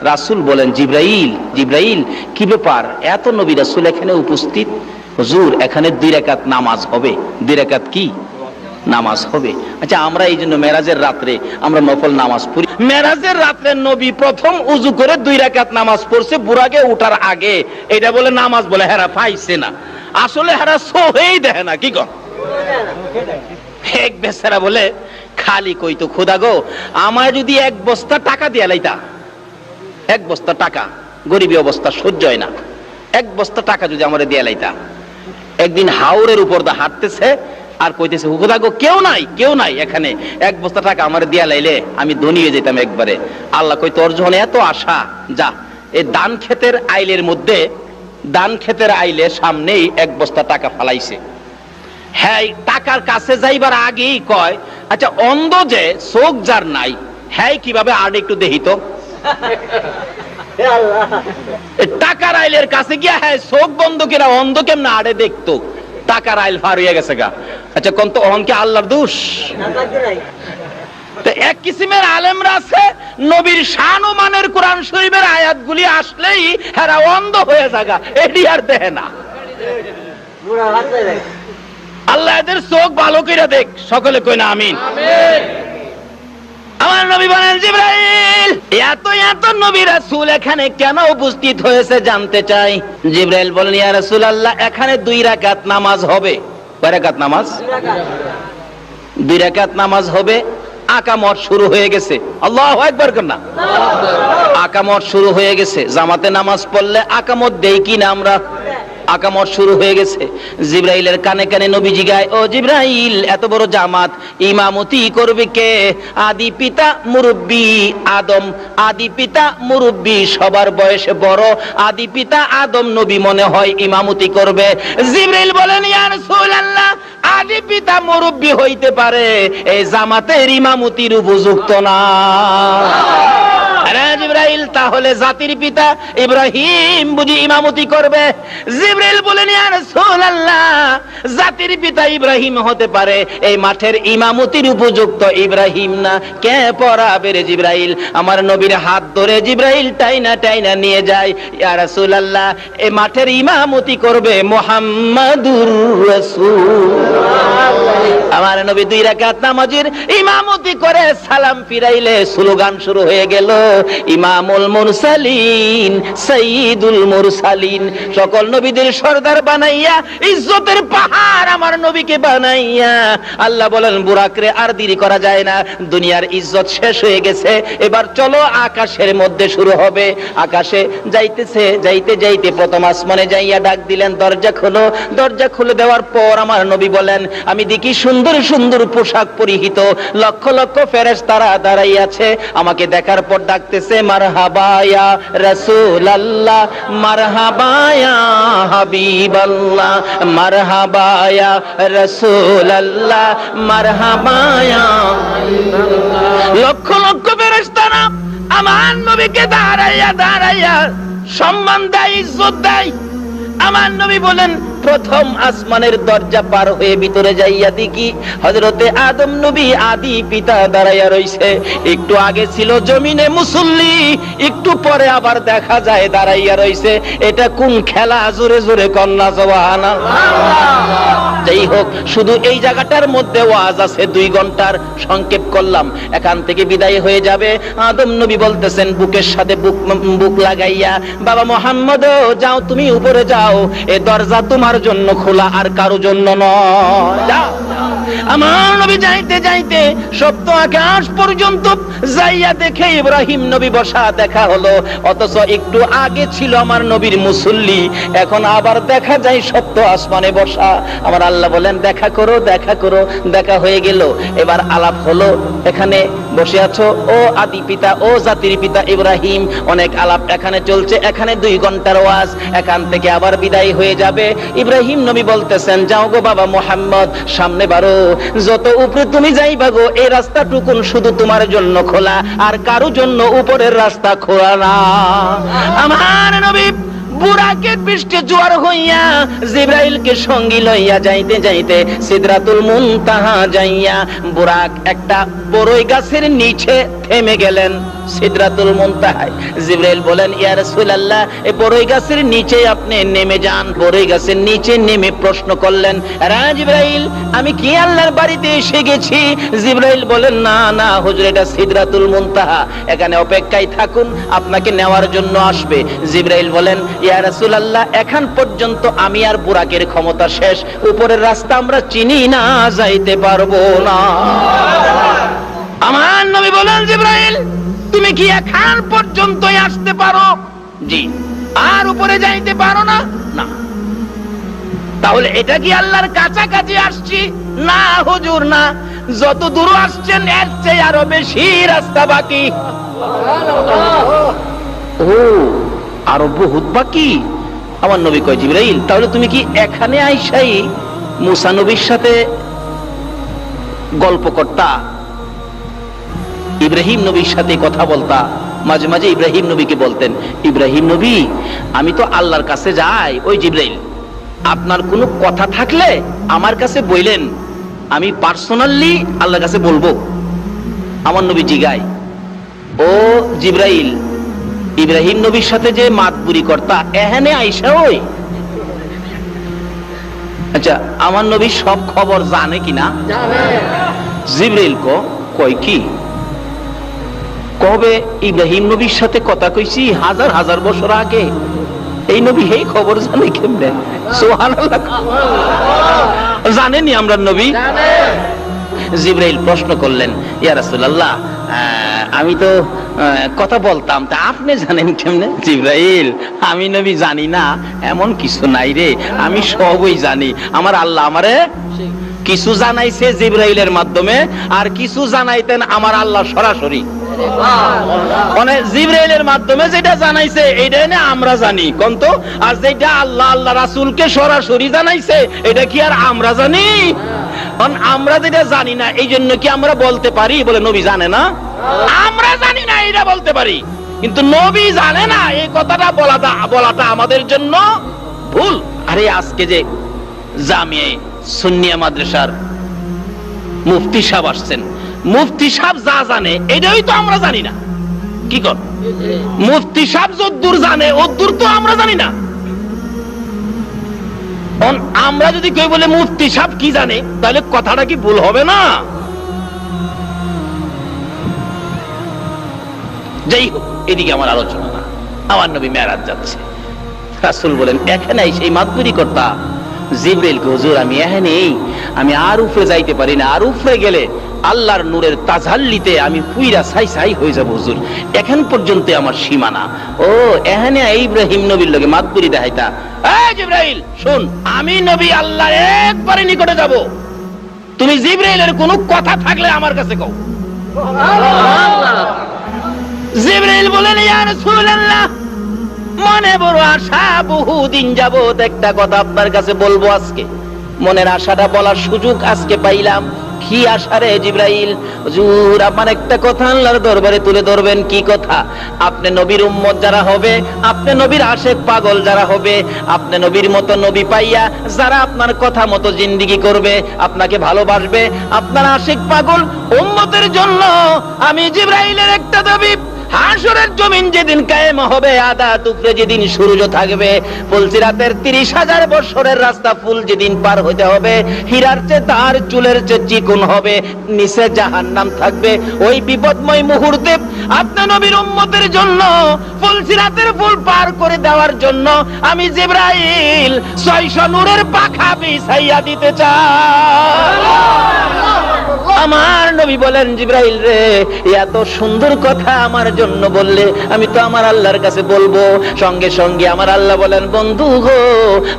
রাসূল বলেন, জিবরাইল জিবরাইল কি ব্যাপার, এত নবী রাসূল এখানে উপস্থিত? হুজুর, এখানে 2 রাকাত নামাজ হবে। 2 রাকাত কি নামাজ হবে? আচ্ছা, আমরা এই জন্য মেরাজের রাত্রে আমরা নফল নামাজ পড়ি। মেরাজের রাত্রে নবী প্রথম উযু করে 2 রাকাত নামাজ পড়ছে বুরাকে উঠার আগে। এটা বলে নামাজ বলে, হেরা পাইছে না, আসলে হেরা সোহেই দেখে না। কি কর এক বেচারা বলে, খালি কইতো, খোদা গো, আমার যদি 1 বস্তা টাকা দিয়ে লাইতা, 1 বস্তা টাকা, গরিবী অবস্থা সহ্য হয় না, 1 বস্তা টাকা যদি আমার দিয়ে লাইতা। একদিন হাওরের উপর দা হাঁটতেছে আর কইতেছে, খোদা গো, কেউ নাই এখানে, 1 বস্তা টাকা আমার দিয়া লাইলে আমি ধনী হয়ে যেতাম একবারে। আল্লাহ কই, তোর যখন এত আশা, যা এই ধান ক্ষেতের আইলের মধ্যে, ধান ক্ষেতের আইলে সামনেই 1 বস্তা টাকা ফালাইছে। হ্যাঁ, টাকার কাছে যাইবার আগেই কয়, আচ্ছা অন্ধ যে, চোখ যার নাই, হ্যাঁ কিভাবে আর একটু দেখি তো। টাকার আইলের কাছে গিয়া, হ্যাঁ চোখ বন্ধ কিনা অন্ধ কেমন আড়ে দেখতো, টাকার আইল ফার হইয়া গেছে গা। আচ্ছা কোন তো অহংকে আল্লাহর দোষ? এক কিসিমের আলেমরা আছে, নবীর শান ও মানের কোরআন শরীফের আয়াতগুলি আসলেই হেরা অন্ধ হয়ে যাগা, এটি আর দেখে না। আল্লাহ এদের চোখ ভালো করে দেখ, সকলে কই না আমিন। আমার নবী বলেন, জিবরাইল, এত নবী রাসূল এখানে কেন উপস্থিত হয়েছে জানতে চাই। জিবরাইল বলেন, ইয়া রাসূলুল্লাহ, এখানে 2 রাকাত নামাজ হবে। কয় রাকাত নামাজ? 2 রাকাত নামাজ হবে। আকামত শুরু হয়ে গেছে। আল্লাহু আকবার কন্যা। আকামত শুরু হয়ে গেছে। জামাতে নামাজ পড়লে আকামত দেই কি না আমরা? আকামত শুরু হয়ে গেছে। জিবরাইলের কানে কানে নবী জিগায়, ও জিবরাইল, এত বড় জামাত ইমামতি করবে কে? আদি পিতা মুরব্বী আদম, আদি পিতা মুরব্বী, সবার বয়সে বড় আদি পিতা আদম নবী মনে হয় ইমামতি করবে। জিবরাইল বলেন, ইয়া রাসূলুল্লাহ, আদি পিতা মুরব্বী হইতে পারে, এই জামাতের ইমামতির উপযুক্ত না। আরে জিবরাইল, তাহলে জাতির পিতা ইব্রাহিম বুঝি ইমামতি করবে? জিবরাইল বলেন, ইয়া রাসূলুল্লাহ, জাতির পিতা ইব্রাহিম হতে পারে, এই মাঠের ইমামতির উপযুক্ত ইব্রাহিম না। কে পড়াবে রে জিবরাইল? আমার নবীর হাত ধরে জিবরাইল টাইনা নিয়ে যায়। ইয়া রাসূলুল্লাহ, এই মাঠের ইমামতি করবে মুহাম্মাদুর রাসূলুল্লাহ। আমার নবী 2 রাকাত নামাজের ইমামতি করে সালাম ফিরাইলে স্লোগান শুরু হয়ে গেল, ইমামুল মুরসালিন, সাইয়্যিদুল মুরসালিন। সকল নবীদের সরদার বানাইয়া, ইজ্জতের পাহাড় আমার নবীকে বানাইয়া আল্লাহ বলেন, বুরাকরে আর দেরি করা যায় না, দুনিয়ার ইজ্জত শেষ হয়ে গেছে, এবার চলো আকাশের মধ্যে শুরু হবে। আকাশে যাইতেছে, যাইতে প্রথম আসমানে যাইয়া ডাক দিলেন, দরজা খোলো। দরজা খুলে দেওয়ার পর আমার নবী বলেন, আমি দেখি সুন্দর সুন্দর পোশাক পরিহিত লক্ষ লক্ষ ফেরেশতারা দাঁড়াই আছে। আমাকে দেখার পর ডাকতেছে, মারহাবা ইয়া রাসূলুল্লাহ, মারহাবা ইয়া হাবিবাল্লাহ, মারহাবা ইয়া রাসূলুল্লাহ, মারহাবা ইয়া। লক্ষ লক্ষ ফেরেশতারা আমার নবীকে দাঁড়াইয়া সম্মান দেয়, ইজ্জত দেয়। আমার নবী বলেন, প্রথম আসমানের দরজা পার হয়ে ভিতরে যাইয়া দেখি হযরতে আদম নবী আদি পিতা দাঁড়াইয়া রইছে। একটু আগে ছিল জমিনে মুসল্লি, একটু পরে আবার দেখা যায় দাঁড়াইয়া রইছে। এটা কোন খেলা? জোরে জোরে কন্যা সুবহানাল্লাহ। যাই হোক, শুধু এই জায়গাটার মধ্যে ওয়াজ আছে 2 ঘন্টার, সংক্ষেপ করলাম, এখান থেকে বিদায় হয়ে যাবে। আদম নবী বলতেছেন বুকের সাথে বুক লাগাইয়া, বাবা মুহাম্মদ, যাও তুমি উপরে যাও, এই দরজা তোমার জন্য খোলা, আর কারো জন্য নয়। যাও। আমার নবী যাইতে সপ্ত আকাশ পর্যন্ত যাইয়া দেখে ইব্রাহিম নবী বসা দেখা হলো, অথচ একটু আগে ছিল আমার নবীর মুসল্লি, এখন আবার দেখা যায় সপ্ত আসমানে বসা। আমার আল্লাহ বলেন, দেখা করো। দেখা হয়ে গেল, এবার আলাপ হলো, এখানে বসে আছো ও আদি পিতা, ও জাতির পিতা ইব্রাহিম, অনেক আলাপ এখানে চলছে, এখানে 2 ঘন্টার ওয়াজ, এখান থেকে আবার বিদায় হয়ে যাবে। ইব্রাহিম নবী বলতেছেন, যাও গো বাবা মুহাম্মদ, সামনে বাড়ো, যত উপরে তুমি যাইবা গো, এই রাস্তাটুকুন শুধু তোমার জন্য খোলা, আর কারো জন্য উপরের রাস্তা খোলা না। আমার নবী বুরাকের পৃষ্ঠে জোয়ার হইয়া জিবরাইলকে সঙ্গী লইয়া যাইতে যাইতে সিদরাতুল মুনতাহা যাইয়া বুরাক একটা বড়ই গাছের নিচে থেমে গেলেন। সিদরাতুল মুনতাহায় জিবরাইল বলেন, ইয়া রাসূলুল্লাহ, এই বড়ই গাছের নিচে আপনি নেমে যান। বড়ই গাছের নিচে নেমে প্রশ্ন করলেন, রা জিবরাইল, আমি কি আল্লাহর বাড়িতে এসে গেছি? জিবরাইল বলেন, না না হুজুর, এটা সিদরাতুল মুনতাহা, এখানে অপেক্ষায় থাকুন, আপনাকে নেওয়ার জন্য আসবে। জিবরাইল বলেন, ইয়া রাসূলুল্লাহ, এখন পর্যন্ত আমি আর বুরাকের ক্ষমতা শেষ, উপরের রাস্তা আমরা চিনি না, যাইতে পারবো না। আমার নবী বলেন, জিবরাইল, তুমি কি এখন পর্যন্তই আসতে পারো? জি। আর উপরে যাইতে পারো না? না। তাহলে এটা কি আল্লাহর কাছাকাছি আসছি? না হুজুর, না, যত দূর আসছেন এর চেয়ে আরো বেশি রাস্তা বাকি। ও, আরো বহুত বাকি। আমার নবী কয়, জিবরাইল, তাহলে তুমি কি এখানে আইসাই মুসা নবীর সাথে গল্প করতা, ইব্রাহিম নবীর সাথে কথা বলতা? মাঝে মাঝে ইব্রাহিম নবীকে বলতেন, ইব্রাহিম নবী, আমি তো আল্লাহর কাছে যাই। ওই জিবরাইল, আপনার কোনো কথা থাকলে আমার কাছে বললেন, আমি পার্সোনালি আল্লাহর কাছে বলবো। আমার নবী জিগায়, ও জিবরাইল, ইব্রাহিম নবীর সাথে যে মাতবুরি করতা, এখানে আইসা ওই? আচ্ছা, আমার নবী সব খবর জানে কিনা? জিবরাইল কয় কি, কবে ইব্রাহিম নবীর সাথে কথা কইছি হাজার হাজার বছর আগে, এই নবী এই খবর জানে কেমনে? সুবহানাল্লাহ, জানেনি আমরা নবী? জিবরাইল প্রশ্ন করলেন, ইয়া রাসূলুল্লাহ, আমি তো কথা বলতাম, তা আপনি জানেন কেমনে? জিবরাইল, আমি নবী জানি না এমন কিছু নাই রে, আমি সবই জানি। আমার আল্লাহ আমারে কিছু জানাইছে জিবরাইলের মাধ্যমে, আর কিছু জানাইতেন আমার আল্লাহ সরাসরি। মানে জিবরাইলের মাধ্যমে যেটা জানাইছে এটা না আমরা জানি কোন তো, আর যেটা আল্লাহ আল্লাহ রাসূলকে সরাসরি জানাইছে এটা কি আর আমরা জানি? আমরা যেটা জানি না এই জন্য কি আমরা বলতে পারি বলে নবী জানে না? আমরা জানি না এটা বলতে পারি, কিন্তু নবী জানে না এই কথাটা বলাটা আমাদের জন্য ভুল। আরে আজকে যে জামিয়া সুন্নিয়া মাদ্রাসার মুফতি সাহেব আসছেন, মুফতি সাহেব যা জানে এটাই তো আমরা জানি না। কি কর, মুফতি সাহেব যদ্দূর জানে ওদ্দূর তো আমরা জানি না। আমরা যদি কেউ বলে মুফতি সাহেব কি জানে, তাহলে কথাটা কি ভুল হবে না? যাই হোক, এদিকে আমার আলোচনা না। আমার নবী মেরাজ যাচ্ছে, রাসূল বলেন, এখানে সেই মাতবুরি কর্তা জিবরাইল কে, হুজুর আমি এখানেই, আমি আর উপরে যাইতে পারি না, আর উপরে গেলে আল্লাহর নূরের তাজাল্লিতে আমি পুইরা ছাই ছাই হয়ে যাব হুজুর, এখন পর্যন্ত আমার সীমানা। ও, এখানে ইব্রাহিম নবীর লগে মাতবুরি দেখাইতা? এই জিবরাইল শুন, আমি নবী আল্লাহর একবারে নিকটে যাব, তুমি জিবরাইলের কোনো কথা থাকলে আমার কাছে কও। জিবরাইল বলেন, ইয়া রাসূলুল্লাহ, মনে বড় আশা, বহুদিন যাবত একটা কথা আপনার কাছে বলবো, আজকে মনের আশাটা বলার সুযোগ আজকে পাইলাম। কি আশা রে জিবরাইল? হুজুর আমার একটা কথা আল্লাহর দরবারে তুলে ধরবেন। কি কথা? আপনি নবীর উম্মত যারা হবে, আপনি নবীর আশেক পাগল যারা হবে, আপনি নবীর মতো নবী পাইয়া যারা আপনার কথা মতো জিন্দেগি করবে, আপনাকে ভালোবাসবে, আপনার আশেক পাগল উম্মতের জন্য আমি জিবরাইলের একটা দাবি, হাসরের জমিন যেদিন কায়েম হবে, আদা টুকরে যেদিন সূর্য থাকবে, ফুলসিরাতের 30,000 বছরের রাস্তা ফুল যেদিন পার হতে হবে, হীরার চেয়ে তার চুলের চেয়ে চিকন হবে, নিচে জাহান্নাম থাকবে, ওই বিপদময় মুহূর্তে আপনি নবীর উম্মতের জন্য ফুলসিরাতের ফুল পার করে দেওয়ার জন্য আমি জিবরাইল 600 নূরের পাখা বিছাইয়া দিতে চাই। আমার নবী বলেন, জিবরাইল রে, এত সুন্দর কথা আমার জন্য বললে, আমি তো আমার আল্লাহর কাছে বলবো। সঙ্গে সঙ্গে আমার আল্লাহ বলেন, বন্ধু গো,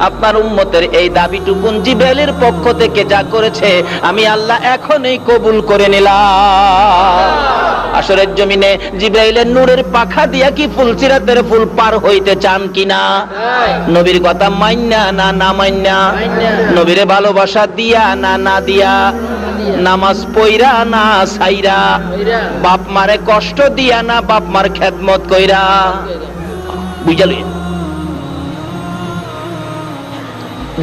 আপনার উম্মতের এই দাবিটুকুন জিবরাইলের পক্ষ থেকে যা করেছে আমি আল্লাহ এখনই কবুল করে নিলাম। হাসরের জমিনে জিবরাইলের নূরের পাখা দিয়া কি ফুলসিরাতের ফুল পার হইতে চান কিনা? নবীর কথা মাইন্না না না মাইন্না? নবীরে ভালোবাসা দিয়া না না দিয়া? নামাজ পইরা না সাইরা? বাপ মারে কষ্ট দিয়া না বাপ মার খেদমত কইরা? বুঝালি?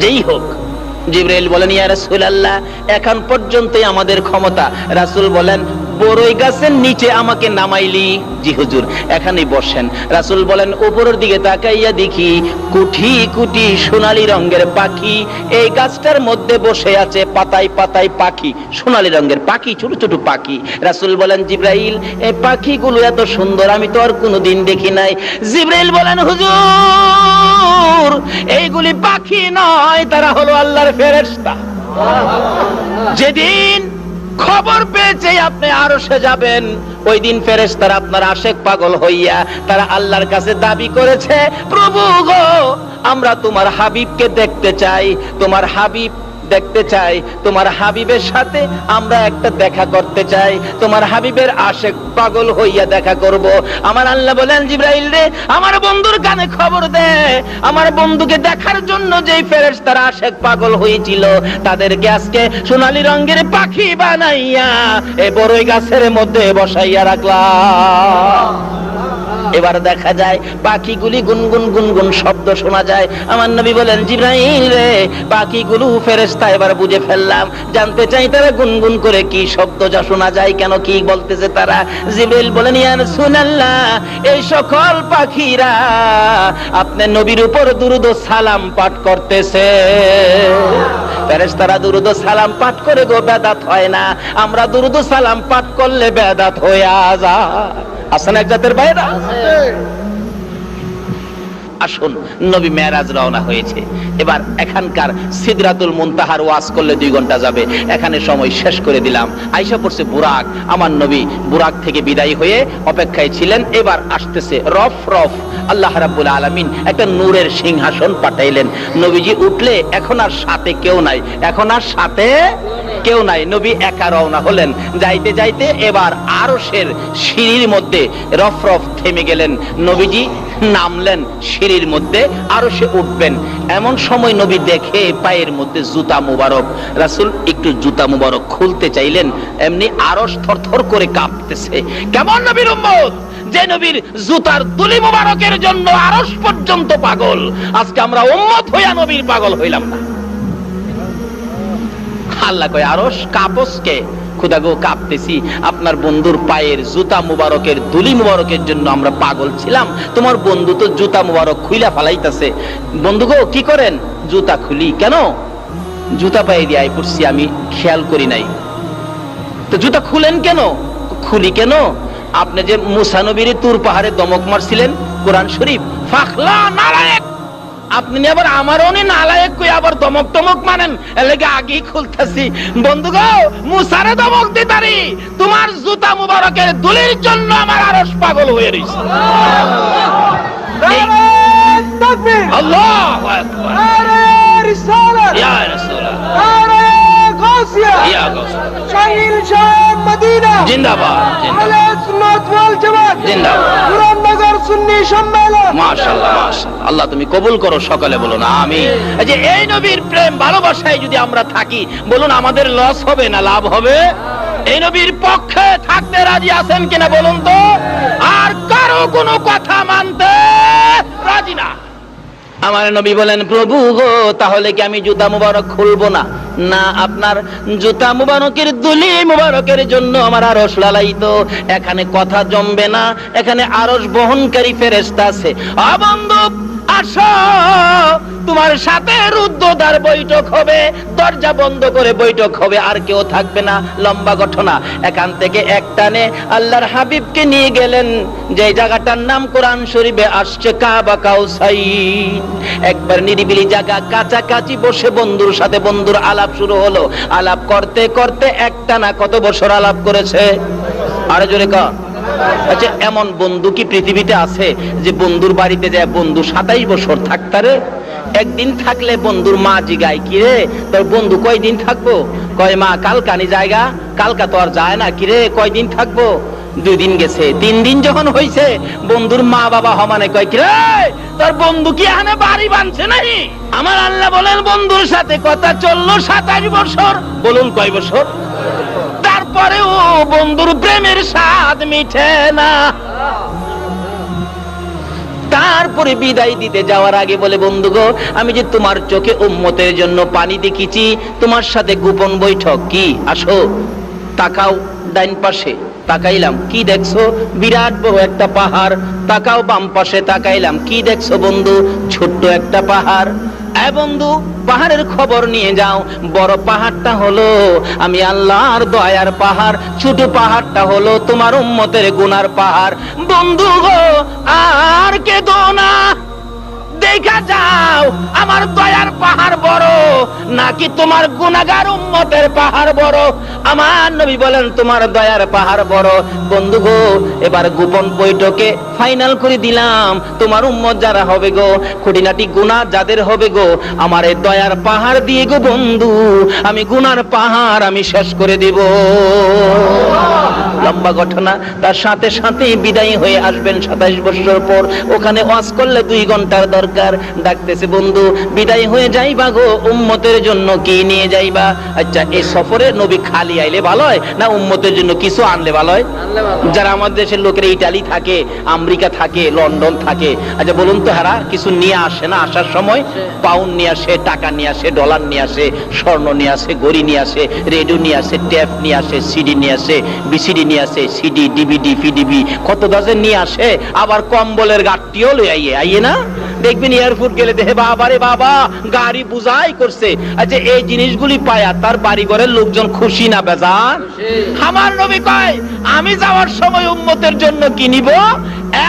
যেই হোক। জিবরাইল বলেন, ইয়া রাসূলুল্লাহ, এখন পর্যন্তই আমাদের ক্ষমতা। রাসূল বলেন, বড়ই গাছের নিচে আমাকে নামাইলি। জি হুজুর, এখানেই বসেন। রাসূল বলেন, উপরের দিকে তাকাইয়া দেখি কোটি কোটি সোনালী রঙের পাখি এই গাছটার মধ্যে বসে আছে, পাতায় পাতায় পাখি, সোনালী রঙের পাখি, ছোট ছোট পাখি। রাসূল বলেন, জিবরাইল, এই পাখিগুলো এত সুন্দর আমি তো আর কোনোদিন দেখি নাই। জিবরাইল বলেন, হুজুর, এইগুলি পাখি নয়, তারা হলো আল্লাহর ফেরেশতা। যেদিন খবর পেয়েছে আপনি আরশে যাবেন, ওই দিন ফেরেশতারা আপনার আশেক পাগল হইয়া তারা আল্লাহর কাছে দাবি করেছে, প্রভু গো, আমরা তোমার হাবিবকে দেখতে চাই, তোমার হাবিব দেখতে চাই, তোমার হাবিবের সাথে আমরা একটা দেখা করতে চাই, তোমার হাবিবের আশেক পাগল হইয়া দেখা করব। আমার আল্লাহ বলেন, জিবরাইল রে, আমার বন্ধুর কানে খবর দে, আমার বন্ধুকে দেখার জন্য যেই ফেরেশতারা আশেক পাগল হয়েছিল তাদেরকে আজকে সোনালী রঙের পাখি বানাইয়া এই বড়ই গাছের মধ্যে বসাইয়া রাখলাম। এবার দেখা যায় পাখিগুলি গুনগুন গুনগুন শব্দ শোনা যায়। আমার নবী বলেন, জিবরাইল রে, পাখিগুলো ফেরেশতা এবার বুঝে ফেললাম, জানতে চাই তারা গুনগুন করে কি শব্দ যা শোনা যায়, কেন কি বলতেছে তারা। জিবরাইল বলেন, ইয়া রাসূলুল্লাহ, এই সকল পাখিরা আপনার নবীর উপর দুরূদ ও সালাম পাঠ করতেছে। ফেরেশতারা দুরূদ ও সালাম পাঠ করে গো বেদাত হয় না, আমরা দুরূদ ও সালাম পাঠ করলে বেদাত হইয়া যায়। আসেন এক জাতের বাইরা। আসুন, নবী মেরাজ রওনা হয়েছে। এবার এখানকার সিদরাতুল মুনতাহার ওয়াজ করলে 2 ঘন্টা যাবে, এখানে সময় শেষ করে দিলাম। আয়েশা পড়ছে বুরাক, আমার নবী বুরাক থেকে বিদায় হয়ে অপেক্ষায় ছিলেন। এবার আসতেছে রফ রফ, আল্লাহ রাব্বুল আলামিন একটা নূরের সিংহাসন পাঠাইলেন। নবীজি উঠলে এখন আর সাথে কেউ নাই, এখন আর সাথে কেউ নাই, নবী একা রওনা হলেন। যাইতে যাইতে এবার আরশের সিঁড়ির মধ্যে রফ রফ থেমে গেলেন। নবীজি নামলেন সিঁড়ির মধ্যে, আরশে উঠবেন। এমন সময় নবী দেখে পায়ের মধ্যে জুতা মুবারক। রাসূল একটু জুতা মুবারক খুলতে চাইলেন, এমনি আরশ থরথর করে কাঁপতেছে। কেমন নবীর উম্মত, যে নবীর জুতার দুলি মুবারকের জন্য আরশ পর্যন্ত পাগল, আজকে আমরা উম্মত হইয়া নবীর পাগল হইলাম না। আল্লাহ কয়, আরশ কাঁপসকে? খুদা গো, কাঁপতেছি, আপনার বন্ধুর পায়ের জুতা মুবারকের দুলি মুবারকের জন্য আমরা পাগল ছিলাম। তোমার বন্ধু তো জুতা মুবারক খুইলা ফালাইতেছে। বন্ধু গো, কি করেন? জুতা খুলি। কেন? জুতা পায়ে দিয়ে আই পড়ছি, আমি খেয়াল করি নাই। তো জুতা খুলেন কেন? খুলি কেন? আপনি যে মুসা নবীর তুর পাহাড়ে দমক মারছিলেন, কোরআন শরীফ, ফাখলা নালায়েক, আপনি আবার আমারও নালায়েক কই আবার দমক টমক মানেন, এর লাগি আগেই খুলতাছি। বন্ধু গো, মুসারে দমক দিতারি, তোমার জুতা মুবারকের দুলির জন্য আমার আরশ পাগল হয়ে রইছে। তাকবীর, আল্লাহু আকবার, নারে রিসালাত, ইয়া রাসূলুল্লাহ, নারে গাউসিয়া, ইয়া গাউসিয়া, শাহিল শাহ মদিনা জিন্দাবাদ, আহলে সুন্নাত ওয়াল জামাত জিন্দাবাদ, পুরাননগর সুন্নি সম্মেলন, মাশাআল্লাহ মাশাআল্লাহ। আল্লাহ তুমি কবুল করো, সকালে বলুন আমিন। এই যে এই নবীর প্রেম ভালোবাসায় যদি আমরা থাকি, বলুন আমাদের লস হবে না লাভ হবে? এই নবীর পক্ষে থাকতে রাজি আছেন কিনা বলুন তো? আর কারো কোনো কথা মানতে রাজি না। আমার নবী বলেন, প্রভু গো, তাহলে কি আমি জুতা মুবারক খুলবো না? না, আপনার জুতা মুবারকের দুলি মুবারকের জন্য আমার আরশ লালায়িত, এখানে কথা জমবে না, এখানে আরশ বহনকারী ফেরেশতা আছে। বন্ধু আসো, তোমার সাথে রুদ্ধদ্বার বৈঠক হবে, দরজা বন্ধ করে বৈঠক হবে, আর কেউ থাকবে না। লম্বা ঘটনা। এখান থেকে একটানে আল্লাহর হাবিবকে নিয়ে গেলেন যে জায়গাটার নাম কোরআন শরীফে আসছে কাবা কাউসাইন। একবার নিরিবিলি জায়গা, কাছাকাছি বসে বন্ধুর সাথে বন্ধুর আলাপ শুরু হলো। আলাপ করতে করতে একটানা কত বছর আলাপ করেছে? আরে জোরে কর। আচ্ছা, এমন বন্ধু কি পৃথিবীতে আছে যে বন্ধুর বাড়িতে যায় বন্ধু 27 বছর থাকতারে? একদিন থাকলে বন্ধুর মা জিগায়, কি রে তোর বন্ধু কয়দিন থাকবো? কয় মা কালকানি জায়গা, কালকা তো আর যায় না। কি রে কয়দিন থাকবো? 2 দিন গেছে। 3 দিন যখন হইছে, বন্ধুর মা বাবা হমানে কয়, কি রে তোর বন্ধু কি এখানে বাড়ি বাঁধছে নাকি? আমার আল্লাহ বলেন, বন্ধুর সাথে কথা চললো 27 বছর। বলুন কয় বছর? তারপরেও বন্ধুর প্রেমের স্বাদ মিঠে না। তারপরে বিদায় দিতে যাওয়ার আগে বলে, বন্ধু গো, আমি যে তোমার চোখে উম্মতের জন্য পানি দেখেছি, তোমার সাথে গোপন বৈঠক কি, আসো তাকাও ডাইন পাশে। তাকাইলাম, কি দেখছো? বিরাট বড় একটা পাহাড়। তাকাও বাম পাশে, তাকাইলাম, কি দেখছো বন্ধু? ছোট্ট একটা পাহাড়। বন্ধু, পাহাড়ের খবর নিয়ে যাও। বড় পাহাড়টা হলো আমি আল্লাহর দয়ার পাহাড়, ছোট পাহাড়টা হলো তোমার উম্মতের গুনার পাহাড়। বন্ধু গো, আর কেঁদো না, দেখা যাও আমার দয়ার পাহাড় বড় নাকি তোমার গুনাহগার উম্মতের পাহাড় বড়। আমার নবী বলেন তোমার দয়ার পাহাড় বড়। বন্ধু গো, এবার গোপন বৈঠকে ফাইনাল করে দিলাম, তোমার উম্মত যারা হবে গো, খুঁটিনাটি গুনাহ যাদের হবে গো, আমার এই দয়ার পাহাড় দিয়ে গো বন্ধু আমি গুনার পাহাড় আমি শেষ করে দিব। লম্বা ঘটনা। তার সাথে সাথে বিদায় হয়ে আসবেন 27 বছর পর। ওখানে ওয়াজ করলে 2 ঘন্টার দরকার। ডাকতেছে, বন্ধু বিদায় হয়ে যাইবা গো, উম্মতের জন্য কি নিয়ে যাইবা? আচ্ছা, এই সফরে নবী খালি আইলে ভালো হয় না উম্মতের জন্য কিছু আনলে ভালো হয়? যারা আমাদের দেশের লোকেরা ইটালি থাকে, আমেরিকা থাকে, লন্ডন থাকে, আচ্ছা বলুন তো, হারা কিছু নিয়ে আসে না? আসার সময় পাউন্ড নিয়ে আসে, টাকা নিয়ে আসে, ডলার নিয়ে আসে, স্বর্ণ নিয়ে আসে, ঘড়ি নিয়ে আসে, রেডিও নিয়ে আসে, ট্যাপ নিয়ে আসে, সিডি নিয়ে আসে, বিসিডি নিয়ে আসে, সিডি, ডিভিডি, ফিডিবি, কত ডজন নিয়ে আসে। আবার কম্বলের গাঠটিও লই আইয়ে না? দেখবেন এয়ারপোর্ট গেলে দেখে, বাবা রে বাবা, গাড়ি বুঝাই করছে। আচ্ছা, এই জিনিসগুলি পায়া তার বাড়ি ঘরের লোকজন খুশি না বেজান? আমার নবী কয়, আমি যাওয়ার সময় উম্মতের জন্য কি নিব?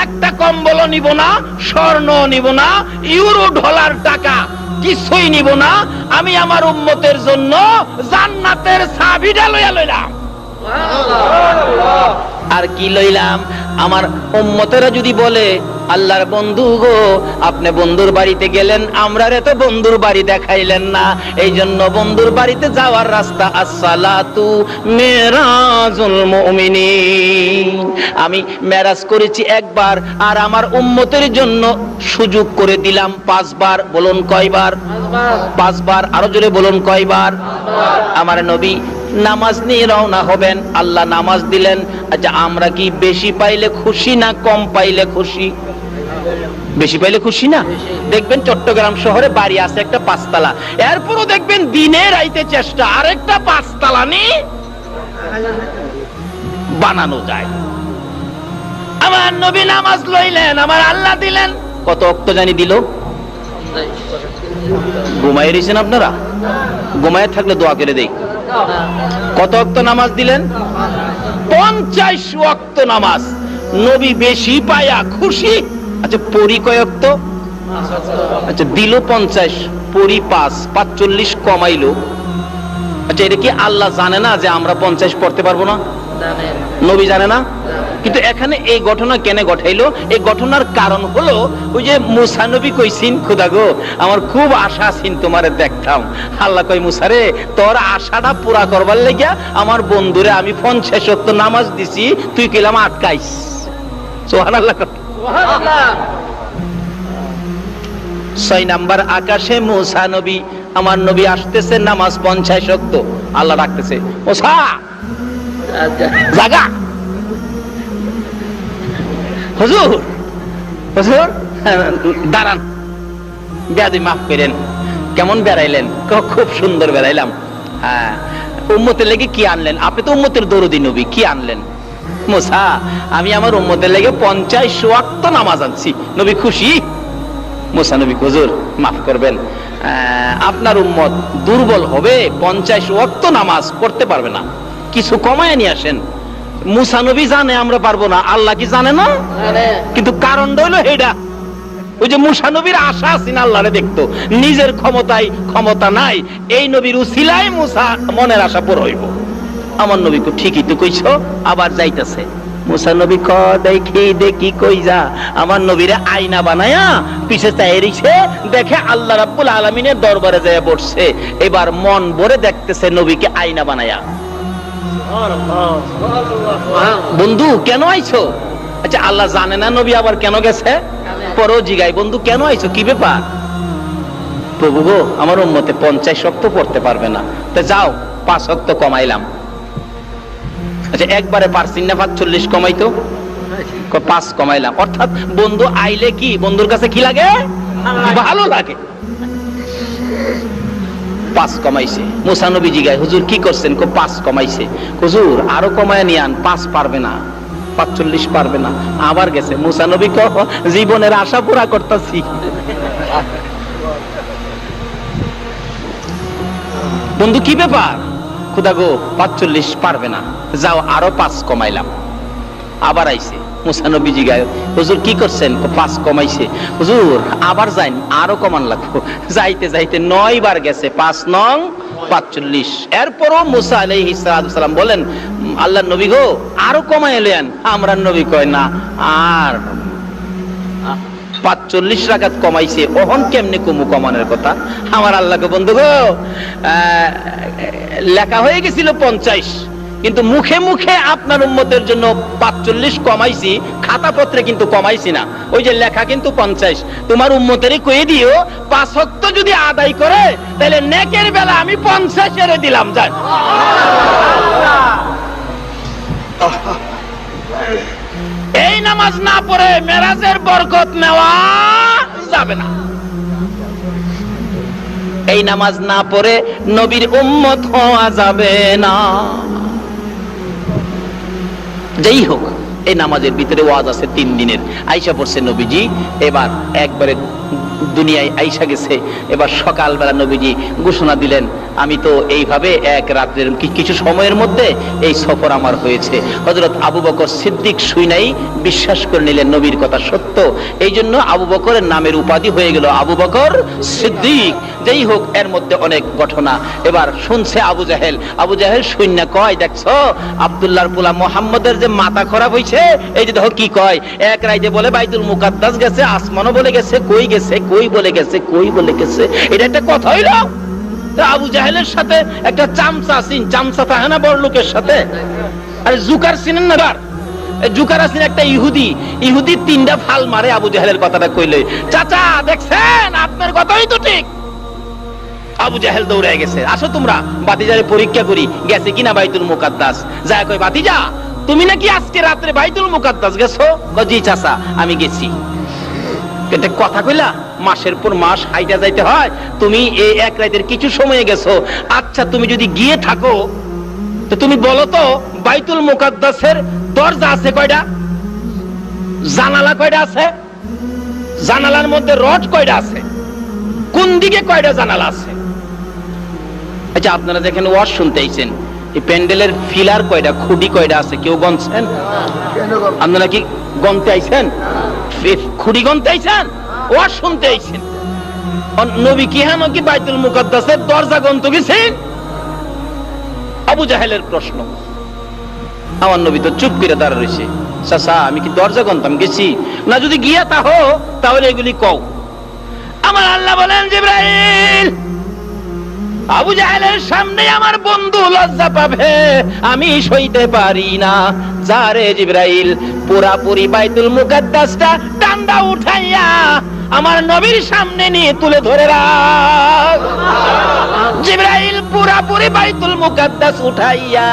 একটা কম্বলও নিব না, স্বর্ণ নিব না, ইউরো ডলার টাকা কিছুই নিব না। আমি আমার উম্মতের জন্য জান্নাতের চাবিটা লইয়া লইলাম। আর কি লইলাম? আমার উম্মতেরা যদি বলে, আল্লাহর বন্ধু গো, আপনি বন্ধুর বাড়িতে গেলেন, আমরা রে তো বন্ধুর বাড়ি দেখাইলেন না, এই জন্য বন্ধুর বাড়িতে যাওয়ার রাস্তা আসসালাতু মেরাজুল মুমিনিন। আমি মেরাজ করেছি একবার, আর আমার উম্মতের জন্য সুযোগ করে দিলাম 5 বার। বলুন কয়বার? 5 বার। আরো জোরে বলুন কয়বার? আমার নবী নামাজ নিয়ে রওনা হবেন, আল্লাহ নামাজ দিলেন। আচ্ছা, আমরা কি বেশি পাইলে খুশি না কম পাইলে খুশি? বেশি পাইলে খুশি না? দেখবেন চট্টগ্রাম শহরে বাড়ি আছে একটা 5 তলা, এরপরও দেখবেন দিনে রাইতে চেষ্টা আরেকটা 5 তলা নিয়ে বানানো যায়। আমার নবী নামাজ লইলেন, আমার আল্লাহ দিলেন। কত ওয়াক্ত জানি দিল? ঘুমাই রয়েছেন আপনারা? ঘুমায় থাকলে দোয়া করে দেই। কত ওয়াক্ত নামাজ দিলেন? 50 ওয়াক্ত নামাজ। নবী বেশি পায়া খুশি। আচ্ছা, পড়ি কয় ওয়াক্ত? আচ্ছা, দিল 50, পড়ি 5, 45 কমাইলো। আচ্ছা, এটা কি আল্লাহ জানে না যে আমরা 50 পড়তে পারবো না? নবী জানে না? কিন্তু এখানে এই ঘটনা কেন ঘটাইলো? এই ঘটনার কারণ হলো, ওই যে মুসা নবী কইছিন, খোদা গো, আমার খুব আশা আছেন তোমারে দেখতাম। আল্লাহ কই, মুসা রে, তোর আশাটা পুরা করবার লাগিয়া আমার বন্ধুরে আমি 50 ওয়াক্ত নামাজ দিছি, তুই কইলাম আটকাইস। সুবহানাল্লাহ। 6 নাম্বার আকাশে মুসা নবী, আমার নবী আসতেছে, নামাজ 50 ওয়াক্ত। আল্লাহ ডাকতেছে, মুসা জাগা। হুজুর, হুজুর দাঁড়ান, বেয়াদবি মাফ করেন। কেমন বেড়াইলেন? খুব সুন্দর বেড়াইলাম। হ্যাঁ, উম্মতের লেগে কি আনলেন? আপনি তো উম্মতের দরদি নবী, কি আনলেন? মুসা, আমি আমার উম্মতের লেগে 50 ওয়াক্ত নামাজ আনছি। নবী খুশি? মুসা নবী, হুজুর মাফ করবেন, আপনার উম্মত দুর্বল হবে, 50 ওয়াক্ত নামাজ পড়তে পারবে না, কিছু কমায় নিয়ে আসেন। মুসা নবী জানে আমরা পারবো না, আল্লাহ কি জানে না? কিন্তু কারণ হইলো এইটা, ওই যে মুসা নবীর আশা আছেন আল্লাহরে দেখতো, নিজের ক্ষমতায় ক্ষমতা নাই, এই নবীর উসিলায় মুসা মনের আশা পুরো হইব। আমার নবী কো, ঠিকই তো কইছো, আবার যাইতেছে। মুসা নবী ক, দেখি দেখি কই যা। আমার নবীরে আয়না বানায়া পিছে চাইয়ে রেখে দেখে আল্লাহ রাব্বুল আলামিনের দরবারে যায় বসছে। এবার মন ভরে দেখতেছে নবীকে আয়না বানায়া। বন্ধু কেন আইছো? আচ্ছা, আল্লাহ জানে না নবী আবার কেন গেছে? পরও জিগাই, বন্ধু কেন আইছো, কি ব্যাপার? প্রভু গো, আমার উম্মতে 50 ওয়াক্ত পড়তে পারবে না, তো যাও 5 ওয়াক্ত কমাইলাম। আচ্ছা, একবারে পারছিন না 45 কমাইতো? 5 কমাইলাম। অর্থাৎ বন্ধু আইলে কি বন্ধুর কাছে কি লাগে? ভালো লাগে। 5 কমাইছে। মুসা নবী জিগায়, হুজুর কি করছেন? 5 কমাইছে। হুজুর আরো কমায় নিয়ে আন, 5 পারবে না, 45 পারবে না। আবার গেছে। মুসা নবী জীবনের আশা পুরা করতেছি। বন্ধু কি ব্যাপার? খুদা গো 45 পারবে না, যাও আরো 5 কমাইলাম। আবার আইছে। মুসা নবী জিগায়, হুজুর কি করছেন? 5 কমাইছে। হুজুর আবার যাইন, আরো কমান লাগবো। যাইতে যাইতে 9 বার গেছে। 5 নং 45। এরপরও মুসা আলাইহিস সালাম বলেন, আল্লাহর নবী গো আরো কমায় এলেন। আমরা নবী কয় না, আর 45 রাকাত কমাইছে, ওহন কেমনে কমু কমানোর কথা? আমার আল্লাহকে বন্ধু গো, লেখা হয়ে গেছিল 50, কিন্তু মুখে মুখে আপনার উম্মতের জন্য 45 কমাইছি, খাতা পত্রে কিন্তু কমাইছি না। ওই যে লেখা কিন্তু 50। তোমার উম্মতেরই কয়ে দিও 5 ওয়াক্ত যদি আদায় করে তাহলে নেকের বেলা আমি 50 এর দিলাম। যান, এই নামাজ না পড়ে মেরাজের বরকত নেওয়া যাবে না। এই নামাজ না পড়ে নবীর উম্মত হওয়া যাবে না। যাই হোক, এই নামাজের ভিতরে ওয়াজ আছে 3 দিনের। আয়েশা পড়ছে নবীজি, এবার একবারে দুনিয়ায় আয়েশা গেছে। এবার সকালবেলা নবীজি ঘোষণা দিলেন, আমি তো এইভাবে এক রাত্রের কিছু সময়ের মধ্যে এই সফর আমার হয়েছে। হযরত আবু বকর সিদ্দিক শুইনাই বিশ্বাস করে নিলেন নবীর কথা সত্য। এই জন্য আবু বকরের নামের উপাধি হয়ে গেল আবু বকর সিদ্দিক। যাই হোক, এর মধ্যে অনেক ঘটনা। এবার শুনছে আবু জাহেল। আবু জাহেল শুইনা কয়, দেখছো আব্দুল্লাহর পোলা মুহাম্মদের যে মাথা খারাপ হইছে, এই যে দেখো কি কয়, এক রাইতে বলে বাইতুল মুকাদ্দাস গেছে, আসমানও বলে গেছে, কই গেছে, কই বলে গেছে, কই বলে গেছে। এটা একটা কথা হইল? আবু জাহেলের সাথে একটা চামচা চামচা থাকে না বড় লোকের সাথে? আরে জুকার চিনেন না? জুকার আছেন একটা ইহুদি। 3টা ফাল মারে আবু জাহেলের কথাটা কইলে, চাচা দেখছেন আপনার কথাই তো ঠিক। আবু জাহেল দৌড়ায় গেছে, আসো তোমরা বাতিজারে পরীক্ষা করি গেছে কিনা বাইতুল মুকাদ্দাস। যায় কই, বাতিজা তুমি নাকি আজকে রাত্রে বাইতুল মুকাদ্দাস গেছো? জি চাচা আমি গেছি। এটা কথা কইলা? মাসের পর মাস হাইটা যাইতে হয়, তুমি এই এক রাতের কিছু সময়ে গেছো। আচ্ছা তুমি যদি গিয়ে থাকো তো তুমি বলো তো বাইতুল মুকাদ্দাসের দরজা আছে কয়টা? জানালা কয়টা আছে? জানালার মধ্যে রড কয়টা আছে? কোন দিকে কয়টা জানালা আছে? আচ্ছা আপনারা দেখেন ওয়াজ শুনতে আইছেন, এই প্যান্ডেলের ফিলার কয়টা, খুঁটি কয়টা আছে কেউ গণছেন? আপনারা কি গণতে আইছেন? খুঁটি গণতে আইছেন? ওয়াজ শুনতে আইছেন? নবী কি হ্যাঁ কি বাইতুল মুকাদ্দাসের দরজা গণতে গেছেন? আবু জাহেলের প্রশ্ন। আমার নবী তো চুপ করে দাঁড়া রয়েছে। চাচা আমি কি দরজা গণতাম? গেছি না, যদি গিয়া তাহো তাহলে এগুলি কও। আমার আল্লাহ বলেন, জিবরাইল আবু জাহেলের সামনে আমার বন্ধু লজ্জা পাবে, আমি সইতে পারি না। যারে জিবরাইল পুরাপুরি বাইতুল মুকাদ্দাসটা ডান্ডা উঠাইয়া আমার নবীর সামনে নিয়ে তুলে ধরে রাখ। জিবরাইল পুরাপুরি বাইতুল মুকাদ্দাস উঠাইয়া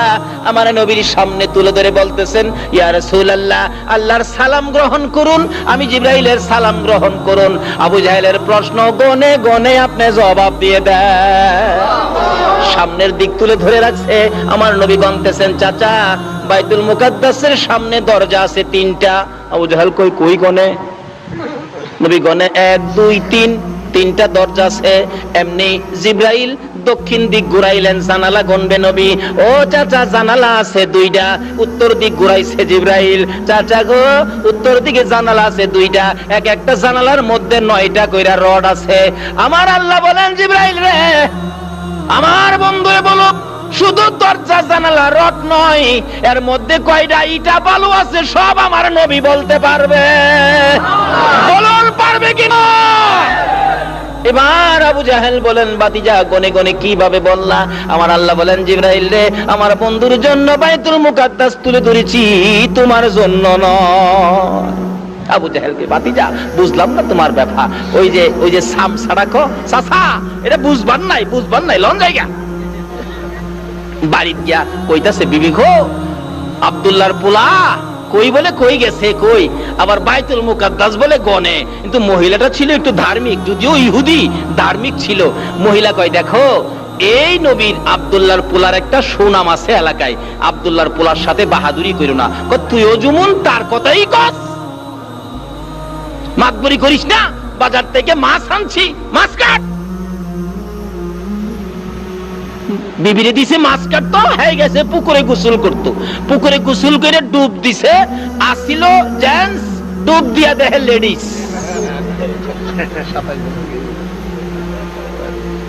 আমার নবীর সামনে তুলে ধরে বলতেছেন, ইয়া রাসূলুল্লাহ আল্লাহর সালাম গ্রহণ করুন। আমি জিবরাইলের সালাম গ্রহণ করুন। আবু জাহেলের প্রশ্ন গনে গনে আপনি জবাব দিয়ে দেন। সামনের দিক তুলে ধরে রাখছে। আমার নবী বলতেছেন, চাচা বাইতুল মুকাদ্দাসের সামনে দরজা আছে 3টা। আবু জাহেল কই কই গনে? নবী গনে 1 2 3, 3টা দরজা আছে। এমনি জিবরাইল দক্ষিণ দিক ঘুরাইলেন, জানালা গনবে নবী। ও চাচা জানালা আছে 2টা। উত্তর দিক ঘুরাইছে জিবরাইল, চাচা গো উত্তর দিকে জানালা আছে 2টা। এক একটা জানালার মধ্যে 9টা কইরা রড আছে। আমার আল্লাহ বলেন, জিবরাইল রে আমার বন্ধুরে বলো, শুধু দরজা জানালা রড নয়, এর মধ্যে কয়টা ইটা বালু আছে সব আমার নবী বলতে পারবে। বলুন পারবে কিনা? এবার আবু জাহেল বলেন, বাতিজা গনে গনে কিভাবে বললা? আমার আল্লাহ বলেন, জিবরাইল রে আমার বন্ধুর জন্য বাইতুল মুকাদ্দাস তুলে ধরেছি, তোমার জন্য নয়। আবু জাহেলকে, বাতিজা বুঝলাম না তোমার ব্যাপার। ওই যে সাম সাড়াকো চাচা, এটা বুঝবার নাই লন জায়গা। বাড়িতে গিয়া কইতাছে, বিবি গো আব্দুল্লাহর পোলা কই বলে কই গেছে কই, আবার বাইতুল মুকাদ্দাস বলে গনে। কিন্তু মহিলাটা ছিল একটু ধার্মিক, যদিও ইহুদি ধার্মিক ছিল। মহিলা কয় দেখো এই নবীর আব্দুল্লাহর পোলার একটা সুনাম আছে এলাকায়, আব্দুল্লাহর পোলার সাথে বাহাদুরি করো না। তুইও যেমন তার কথাই কস, মাতবরি করিস না, বাজার থেকে মাছ আনছি, মাছ কাট। বিবিরে দিছে মাছ কাটতো, হয়ে গেছে পুকুরে গোসল করতো। পুকুরে গোসল করে ডুব দিছে, আসিল জেন্টস, ডুব দিয়া দেখে লেডিস।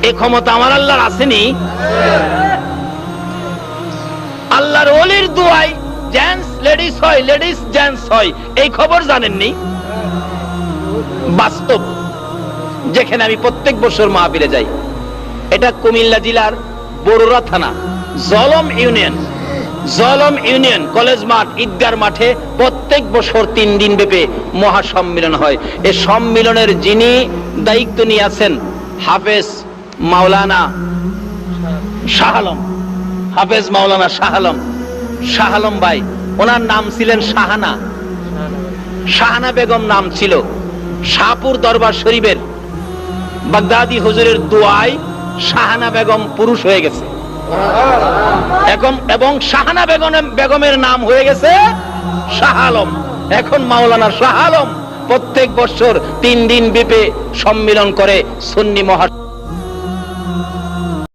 এই ক্ষমতা আমার আল্লাহর আসেনি? আল্লাহর ওলির দুয়ায় জেন্টস লেডিস হয়, লেডিস জেন্টস হয়, এই খবর জানেননি? বাস্তব, যেখানে আমি প্রত্যেক বছর মাহফিলে যাই। এটা কুমিল্লা জেলার বরুড়া থানা জলম ইউনিয়ন কলেজ মাঠ ঈদগার মাঠে প্রত্যেক বছর 3 দিন ব্যাপী মহাসম্মেলন হয়। এই সম্মেলনের যিনি দায়িত্ব নিয়ে আছেন হাফেজ মাওলানা শাহ আলম, হাফেজ মাওলানা শাহ আলম ভাই, ওনার নাম ছিলেন শাহানা বেগম নাম ছিল। শাহপুর দরবার শরীফের বাগদাদি হুজুরের দোয়ায় শাহানা বেগম পুরুষ হয়ে গেছে এবং শাহানা বেগমের নাম হয়ে গেছে শাহ আলম। এখন মাওলানা শাহ আলম প্রত্যেক বছর 3 দিন ব্যাপী সম্মেলন করে সুন্নি মহা